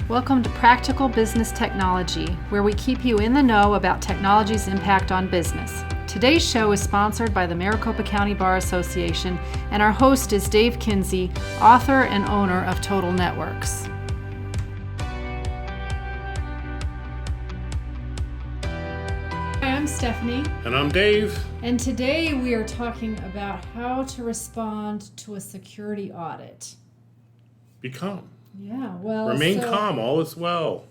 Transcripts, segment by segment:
Welcome to Practical Business Technology, where we keep you in the know about technology's impact on business. Today's show is sponsored by the Maricopa County Bar Association, and our host is Dave Kinsey, author and owner of Total Networks. Hi, I'm Stephanie. And I'm Dave. And today we are talking about how to respond to a security audit. Be calm. Yeah, well, Remain calm, all is well.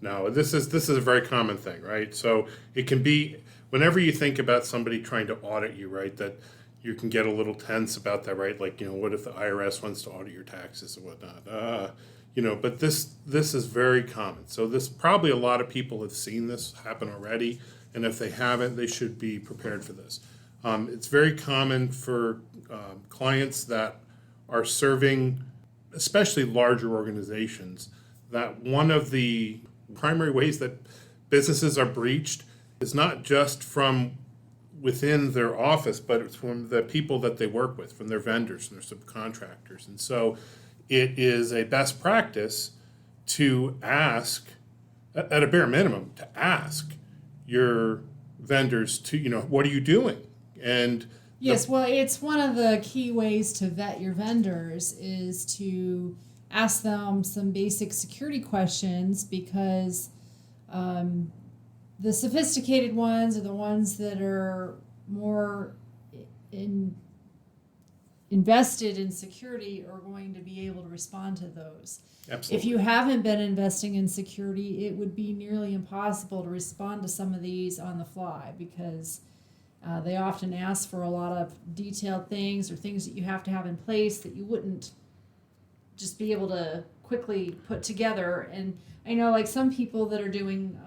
No, this is a very common thing, right? So it can be whenever you think about somebody trying to audit you, right, that you can get a little tense about that, right? Like, what if the IRS wants to audit your taxes and whatnot? But this is very common. So this probably a lot of people have seen this happen already, and if they haven't, they should be prepared for this. It's very common for clients that are serving especially larger organizations, that one of the primary ways that businesses are breached is not just from within their office, but it's from the people that they work with, from their vendors and their subcontractors. And so it is a best practice to ask, at a bare minimum, to ask your vendors to, what are you doing? And yes, well, it's one of the key ways to vet your vendors is to ask them some basic security questions, because the sophisticated ones are the ones that are more invested in security are going to be able to respond to those. Absolutely. If you haven't been investing in security, it would be nearly impossible to respond to some of these on the fly, because they often ask for a lot of detailed things or things that you have to have in place that you wouldn't just be able to quickly put together. And I know, like, some people that are doing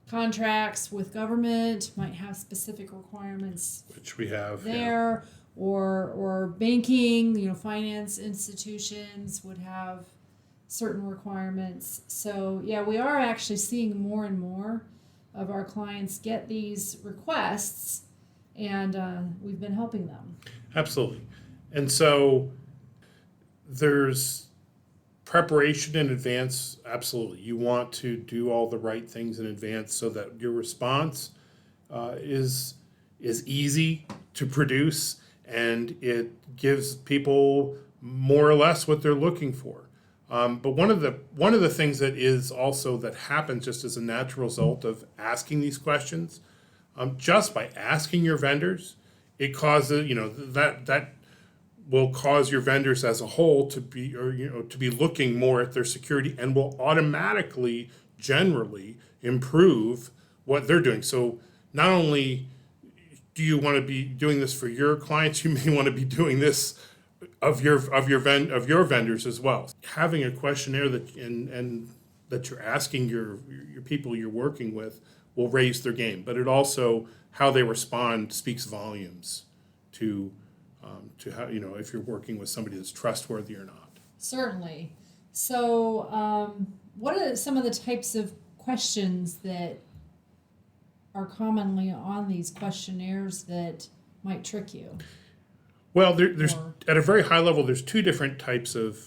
contracts with government might have specific requirements, which we have there, yeah. or banking, finance institutions would have certain requirements. So yeah, we are actually seeing more and more of our clients get these requests, and we've been helping them. Absolutely. And so there's preparation in advance. Absolutely. You want to do all the right things in advance so that your response is easy to produce, and it gives people more or less what they're looking for. But one of the things that is also that happens just as a natural result of asking these questions, just by asking your vendors, it causes that will cause your vendors as a whole to be looking more at their security, and will automatically generally improve what they're doing. So not only do you want to be doing this for your clients, you may want to be doing this of your vendors as well. Having a questionnaire that you're asking your people you're working with will raise their game, but it also, how they respond speaks volumes to how, if you're working with somebody that's trustworthy or not. Certainly. So what are some of the types of questions that are commonly on these questionnaires that might trick you? Well, there's at a very high level, there's two different types of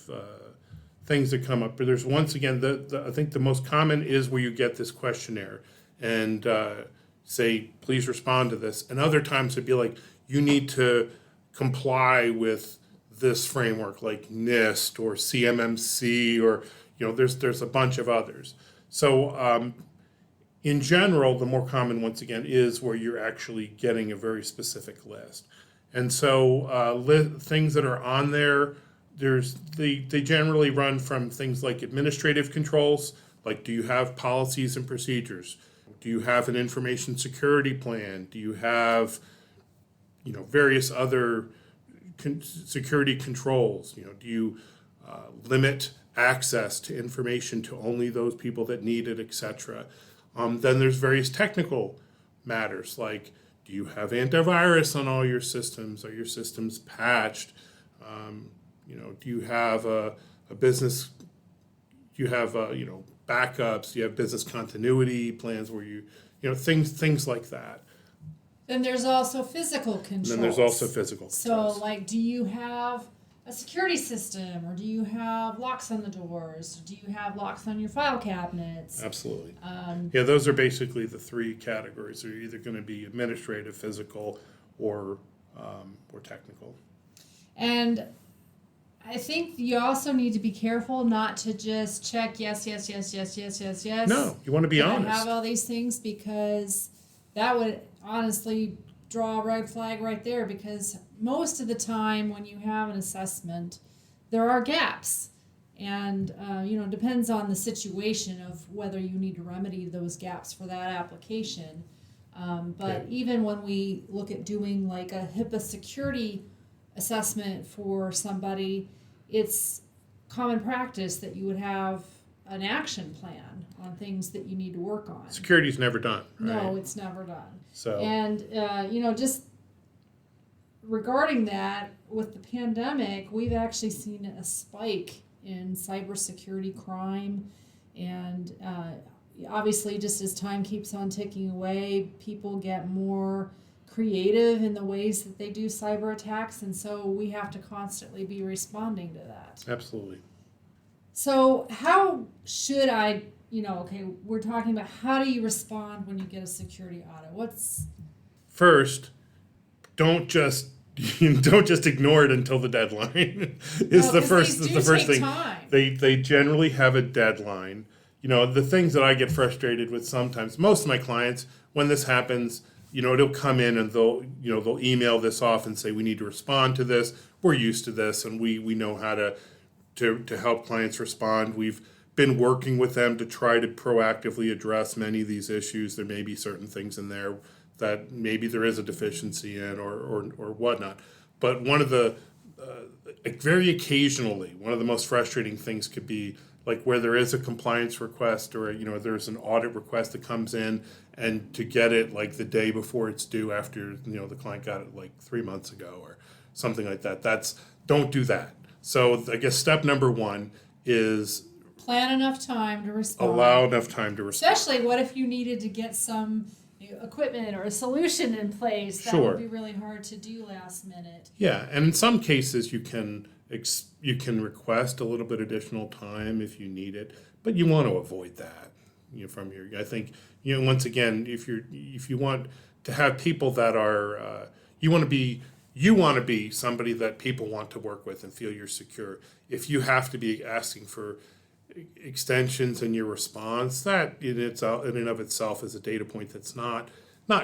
things that come up. But there's, once again, I think the most common is where you get this questionnaire and say, please respond to this. And other times it'd be like, you need to comply with this framework like NIST or CMMC, or there's a bunch of others. So in general, the more common, once again, is where you're actually getting a very specific list. And so things that are on there, they generally run from things like administrative controls, like, do you have policies and procedures? Do you have an information security plan? Do you have various other security controls? Do you limit access to information to only those people that need it, etc.? Then there's various technical matters, like, do you have antivirus on all your systems? Are your systems patched? Do you have a business? Do you have backups? Do you have business continuity plans where things like that? Then there's also physical controls. So, like, do you have a security system, or do you have locks on the doors? Do you have locks on your file cabinets? Absolutely. Yeah, those are basically the three categories. They're either going to be administrative, physical, or technical. And I think you also need to be careful not to just check yes, yes, yes, yes, yes, yes, yes. No, you want to be Can honest. I have all these things, because that would honestly draw a red flag right there, because most of the time when you have an assessment, there are gaps. And, it depends on the situation of whether you need to remedy those gaps for that application. But even when we look at doing like a HIPAA security assessment for somebody, it's common practice that you would have an action plan on things that you need to work on. Security's never done, right? No, it's never done. So, And, just regarding that, with the pandemic, we've actually seen a spike in cybersecurity crime. And obviously, just as time keeps on ticking away, people get more creative in the ways that they do cyber attacks. And so we have to constantly be responding to that. absolutely. So how should I, we're talking about how do you respond when you get a security audit? First, don't just ignore it until the deadline. Is the first thing. Time. They generally have a deadline. The things that I get frustrated with sometimes, most of my clients, when this happens, it'll come in and they'll email this off and say, we need to respond to this. We're used to this, and we know how to help clients respond. We've been working with them to try to proactively address many of these issues. There may be certain things in there that maybe there is a deficiency in or whatnot. But one of the, very occasionally, one of the most frustrating things could be like where there is a compliance request or, there's an audit request that comes in, and to get it like the day before it's due after, the client got it like 3 months ago or something like that. Don't do that. So I guess step number one is plan enough time to respond. Allow enough time to respond. Especially what if you needed to get some equipment or a solution in place? That would be really hard to do last minute. Yeah, and in some cases you can request a little bit additional time if you need it, but you want to avoid that. I think once again, if you want to have people that are you want to be somebody that people want to work with and feel you're secure. If you have to be asking for extensions in your response, that in and of itself is a data point that's not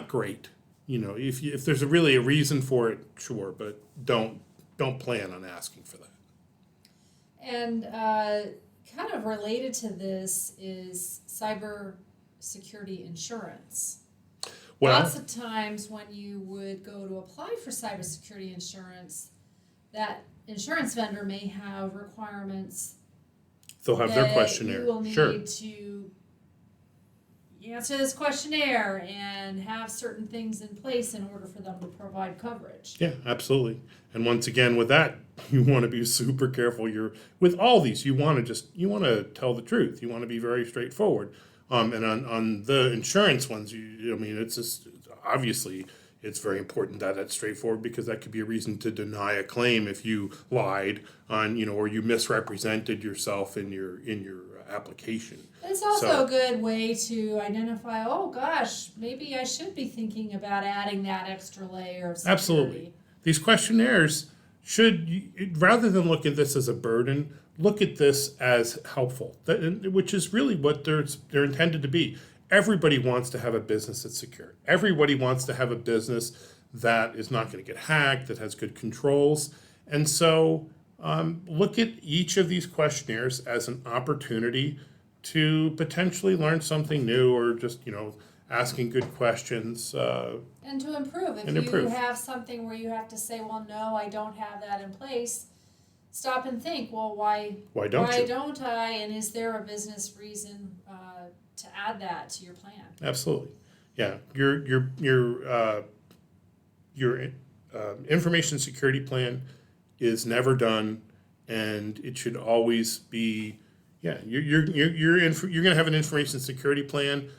great. If there's really a reason for it, sure, but don't plan on asking for that. And kind of related to this is cybersecurity insurance. Well, lots of times when you would go to apply for cybersecurity insurance, that insurance vendor may have requirements. They'll have their questionnaire. You will need Sure. to answer this questionnaire and have certain things in place in order for them to provide coverage. Yeah, absolutely. And once again, with that, you want to be super careful. With all these, you want to tell the truth. You want to be very straightforward. And on the insurance ones, it's just obviously it's very important that that's straightforward, because that could be a reason to deny a claim if you lied on, or you misrepresented yourself in your application. It's also a good way to identify, oh gosh, maybe I should be thinking about adding that extra layer of security. Absolutely. These questionnaires rather than look at this as a burden, look at this as helpful, which is really what they're intended to be. Everybody wants to have a business that's secure. Everybody wants to have a business that is not going to get hacked, that has good controls. And so look at each of these questionnaires as an opportunity to potentially learn something new, or just, asking good questions. And to improve. If you have something where you have to say, well, no, I don't have that in place, stop and think, well, why don't I? And is there a business reason to add that to your plan? Absolutely. Yeah. Your information security plan is never done, and it should always be. Yeah, you're going to have an information security plan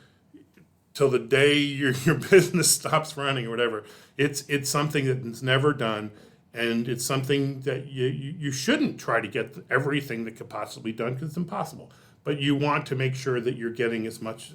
till the day your business stops running or whatever. It's something that's never done, And it's something that you shouldn't try to get everything that could possibly be done, because it's impossible. But you want to make sure that you're getting as much,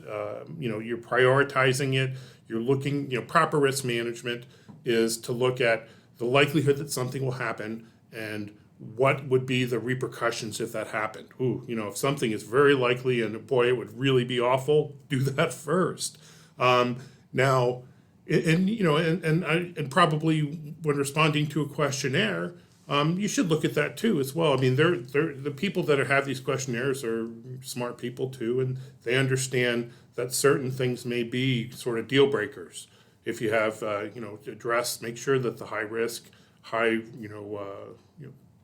you're prioritizing it. You're looking, proper risk management is to look at the likelihood that something will happen and what would be the repercussions if that happened. If something is very likely and boy, it would really be awful, do that first. Now, and probably when responding to a questionnaire, you should look at that too as well. I mean, they're the people that have these questionnaires are smart people too, and they understand that certain things may be sort of deal breakers. If you have, address, make sure that the high risk,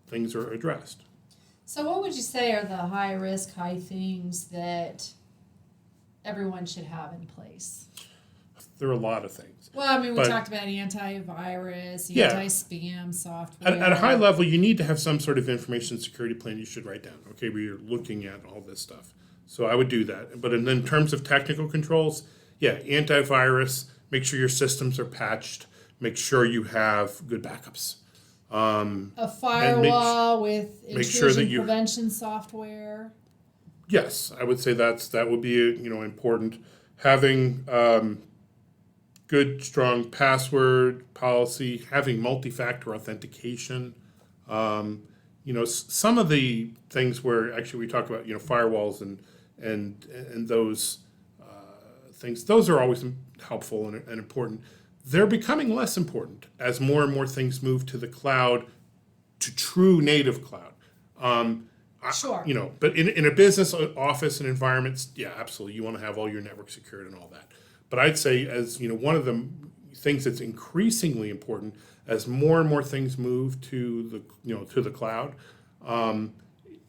things are addressed. So what would you say are the high risk, high things that everyone should have in place? There are a lot of things. Well, I mean, we But- talked about antivirus, Yeah. anti-spam software. At a high level, you need to have some sort of information security plan you should write down, okay, where you're looking at all this stuff. So I would do that. But in terms of technical controls, antivirus, make sure your systems are patched, make sure you have good backups. A firewall with make sure that intrusion you- prevention software. Yes, I would say that would be important. Having good, strong password policy, having multi-factor authentication. Some of the things where actually we talk about firewalls and those things. Those are always helpful and important. They're becoming less important as more and more things move to the cloud, to true native cloud. Sure. But in a business office and environments, absolutely, you want to have all your network secured and all that. But I'd say as one of the things that's increasingly important as more and more things move to the cloud,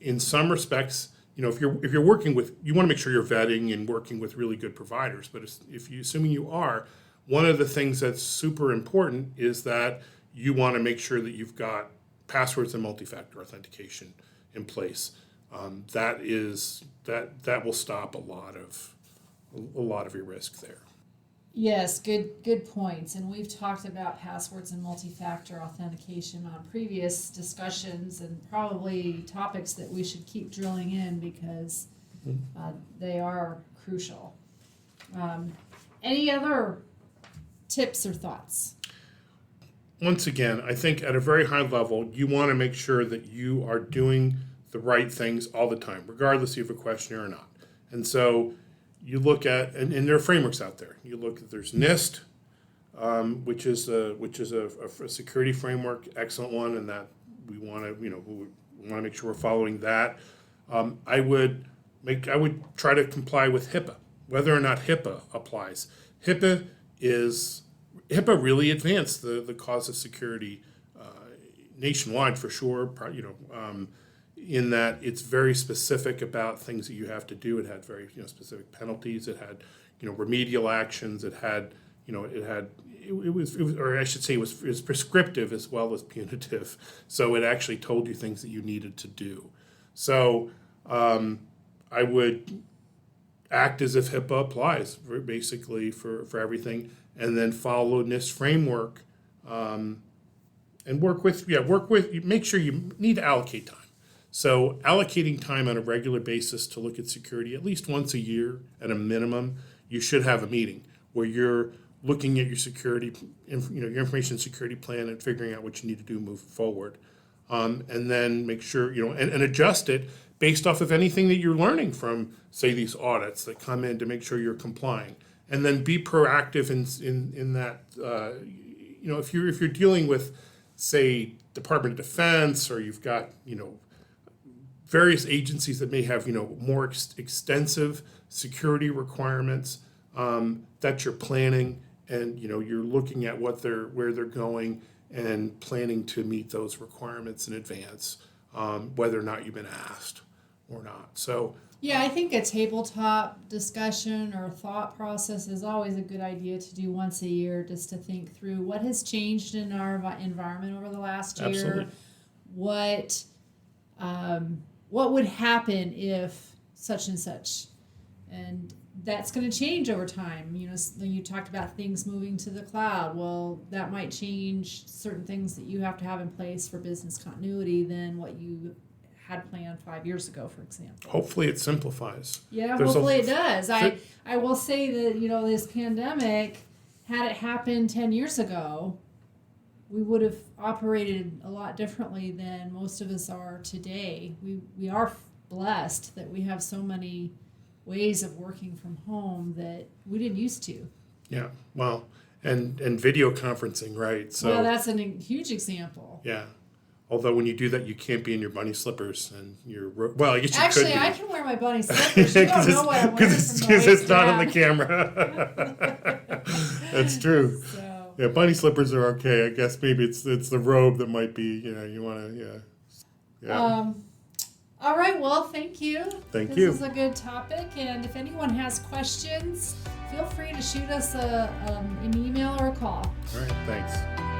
in some respects, if you're working with, you want to make sure you're vetting and working with really good providers. But assuming you are, one of the things that's super important is that you want to make sure that you've got passwords and multi-factor authentication in place. That will stop a lot of your risk there. Yes, good points. And we've talked about passwords and multi-factor authentication on previous discussions, and probably topics that we should keep drilling in because they are crucial. Any other tips or thoughts? Once again, I think at a very high level, you want to make sure that you are doing the right things all the time, regardless if you have a questionnaire or not. And so you look at, and there are frameworks out there. You look at, there's NIST, which is a security framework, excellent one, and that we want to make sure we're following that. I would try to comply with HIPAA, whether or not HIPAA applies. HIPAA really advanced the cause of security nationwide for sure. In that it's very specific about things that you have to do. It had very specific penalties. It had remedial actions. It was prescriptive as well as punitive. So it actually told you things that you needed to do. So I would act as if HIPAA applies basically for everything, and then follow NIST framework, and make sure you need to allocate time. So allocating time on a regular basis to look at security, at least once a year at a minimum, you should have a meeting where you're looking at your security, your information security plan and figuring out what you need to do to move forward. And then make sure, and adjust it based off of anything that you're learning from, say, these audits that come in to make sure you're complying. And then be proactive in that, if you're dealing with, say, Department of Defense, or you've got, various agencies that may have, more extensive security requirements that you're planning, and you're looking at where they're going and planning to meet those requirements in advance, whether or not you've been asked or not. So Yeah, I think a tabletop discussion or thought process is always a good idea to do once a year, just to think through what has changed in our environment over the last year. Absolutely. What would happen if such and such, and that's going to change over time. You know, you talked about things moving to the cloud. Well, that might change certain things that you have to have in place for business continuity than what you had planned 5 years ago, for example. Hopefully it simplifies. Yeah, hopefully it does. I will say that, you know, this pandemic, had it happened 10 years ago, we would have operated a lot differently than most of us are today. We are blessed that we have so many ways of working from home that we didn't used to. Yeah, well, and video conferencing, right? So well, that's a huge example. yeah. Although when you do that, you can't be in your bunny slippers and your well, I guess you Actually, could be. I can wear my bunny slippers. You don't know what I'm wearing Because it's not on the camera. That's true. So. Yeah, bunny slippers are okay. I guess maybe it's the robe that might be, you know, you want to, yeah. All right, well, thank you. Thank you. This is a good topic, and if anyone has questions, feel free to shoot us an email or a call. All right, thanks.